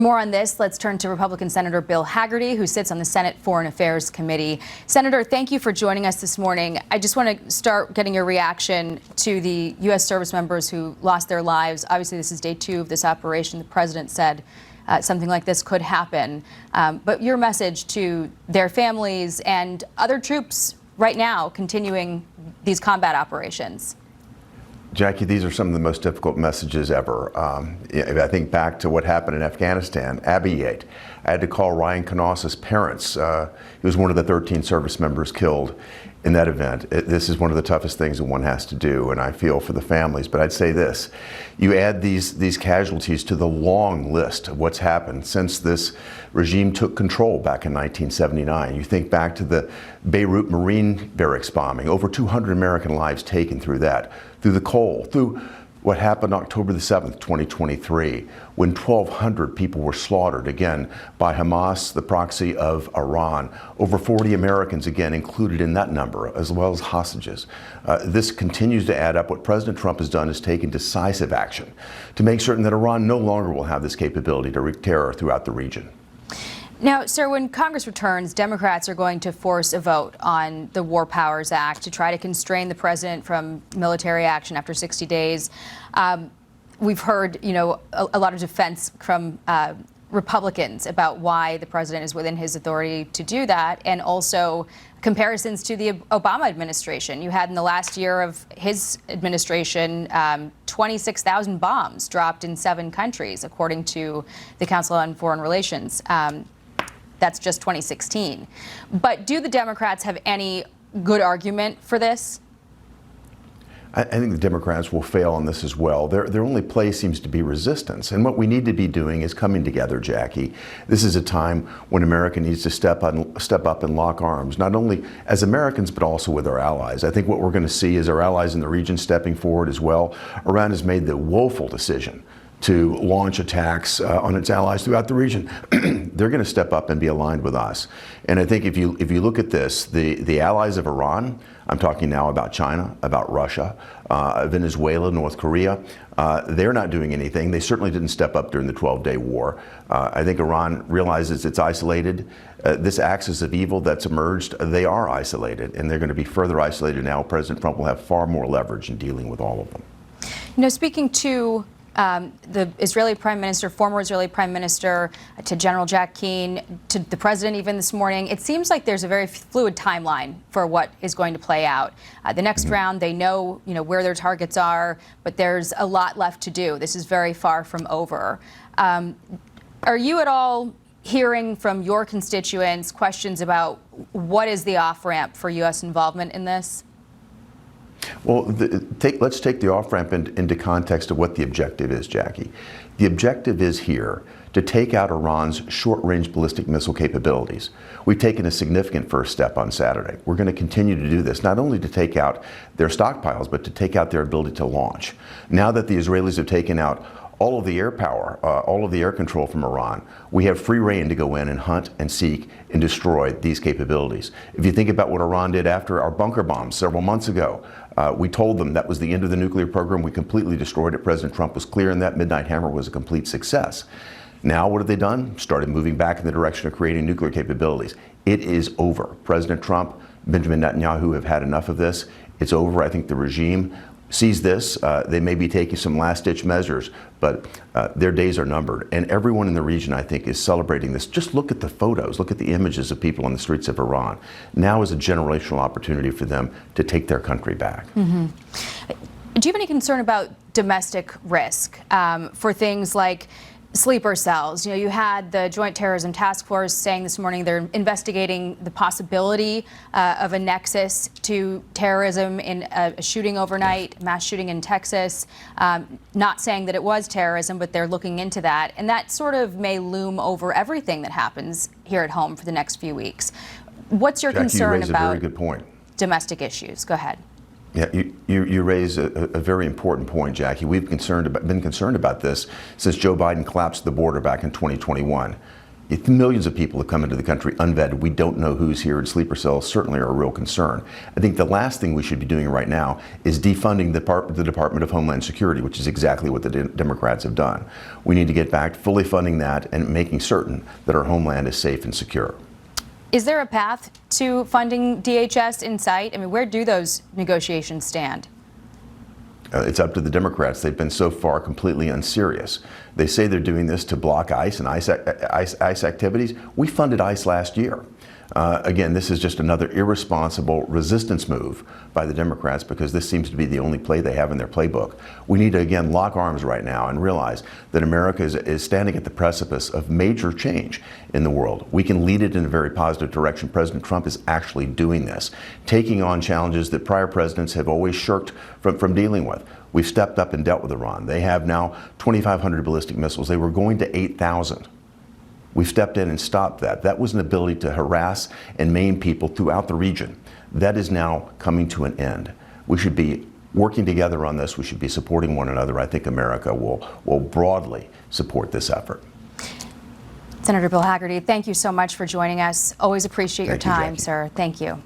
More on this, let's turn to Republican Senator Bill Hagerty, who sits on the Senate Foreign Affairs Committee. Senator, thank you for joining us this morning. I just want to start getting your reaction to the U.S. service members who lost their lives. Obviously, this is day 2 of this operation. The president said something like this could happen. But your message to their families and other troops right now continuing these combat operations. Jackie, these are some of the most difficult messages ever. I think back to what happened in Afghanistan, Abbey Yate. I had to call Ryan Canoss's parents. He was one of the 13 service members killed in that event. This is one of the toughest things that one has to do, and I feel for the families. But I'd say this, you add these casualties to the long list of what's happened since this regime took control back in 1979. You think back to the Beirut Marine barracks bombing, over 200 American lives taken through that, through the coal, through what happened October the 7th, 2023, when 1,200 people were slaughtered, again, by Hamas, the proxy of Iran. Over 40 Americans, again, included in that number, as well as hostages. This continues to add up. What President Trump has done is taken decisive action to make certain that Iran no longer will have this capability to wreak terror throughout the region. Now, sir, when Congress returns, Democrats are going to force a vote on the War Powers Act to try to constrain the president from military action after 60 days. We've heard, a lot of defense from Republicans about why the president is within his authority to do that, and also comparisons to the Obama administration. You had in the last year of his administration 26,000 bombs dropped in 7 countries, according to the Council on Foreign Relations. That's just 2016. But do the Democrats have any good argument for this? I think the Democrats will fail on this as well. Their only play seems to be resistance. And what we need to be doing is coming together, Jackie. This is a time when America needs to step up and lock arms, not only as Americans, but also with our allies. I think what we're going to see is our allies in the region stepping forward as well. Iran has made the woeful decision to launch attacks on its allies throughout the region. They're going to step up and be aligned with us. And I think if you look at this, the allies of Iran, I'm talking now about China, about Russia, Venezuela, North Korea, they're not doing anything. They certainly didn't step up during the 12-day war. I think Iran realizes it's isolated. This axis of evil that's emerged, they are isolated, and they're going to be further isolated now. President Trump will have far more leverage in dealing with all of them. Speaking to the Israeli Prime Minister, former Israeli Prime Minister, to General Jack Keane, to the President even this morning, it seems like there's a very fluid timeline for what is going to play out. The next round, they know, where their targets are, but there's a lot left to do. This is very far from over. Are you at all hearing from your constituents questions about what is the off-ramp for U.S. involvement in this? Well, let's take the off-ramp into context of what the objective is, Jackie. The objective is here to take out Iran's short-range ballistic missile capabilities. We've taken a significant first step on Saturday. We're going to continue to do this, not only to take out their stockpiles, but to take out their ability to launch. Now that the Israelis have taken out all of the air power, all of the air control from Iran, we have free rein to go in and hunt and seek and destroy these capabilities. If you think about what Iran did after our bunker bombs several months ago, we told them that was the end of the nuclear program. We completely destroyed it. President Trump was clear in that. Midnight Hammer was a complete success. Now what have they done? Started moving back in the direction of creating nuclear capabilities. It is over. President Trump, Benjamin Netanyahu have had enough of this. It's over. I think the regime sees this. They may be taking some last-ditch measures, but their days are numbered. And everyone in the region, I think, is celebrating this. Just look at the photos, look at the images of people on the streets of Iran. Now is a generational opportunity for them to take their country back. Mm-hmm. Do you have any concern about domestic risk for things like sleeper cells? You had the Joint Terrorism Task Force saying this morning they're investigating the possibility of a nexus to terrorism in a shooting overnight, mass shooting in Texas. Not saying that it was terrorism, but they're looking into that. And that sort of may loom over everything that happens here at home for the next few weeks. What's your concern about a very good point. Domestic issues? Go ahead. Yeah, you raise a very important point, Jackie. We've been concerned about this since Joe Biden collapsed the border back in 2021. Millions of people have come into the country unvetted. We don't know who's here in sleeper cells, certainly are a real concern. I think the last thing we should be doing right now is defunding the Department of Homeland Security, which is exactly what the Democrats have done. We need to get back to fully funding that and making certain that our homeland is safe and secure. Is there a path to funding DHS in sight? I mean, where do those negotiations stand? It's up to the Democrats. They've been so far completely unserious. They say they're doing this to block ICE and ICE activities. We funded ICE last year. Again, this is just another irresponsible resistance move by the Democrats because this seems to be the only play they have in their playbook. We need to, again, lock arms right now and realize that America is standing at the precipice of major change in the world. We can lead it in a very positive direction. President Trump is actually doing this, taking on challenges that prior presidents have always shirked from dealing with. We've stepped up and dealt with Iran. They have now 2,500 ballistic missiles. They were going to 8,000. We've stepped in and stopped that. That was an ability to harass and maim people throughout the region. That is now coming to an end. We should be working together on this. We should be supporting one another. I think America will broadly support this effort. Senator Bill Hagerty, thank you so much for joining us. Always appreciate your Thank you, time, Jackie. sir. Thank you.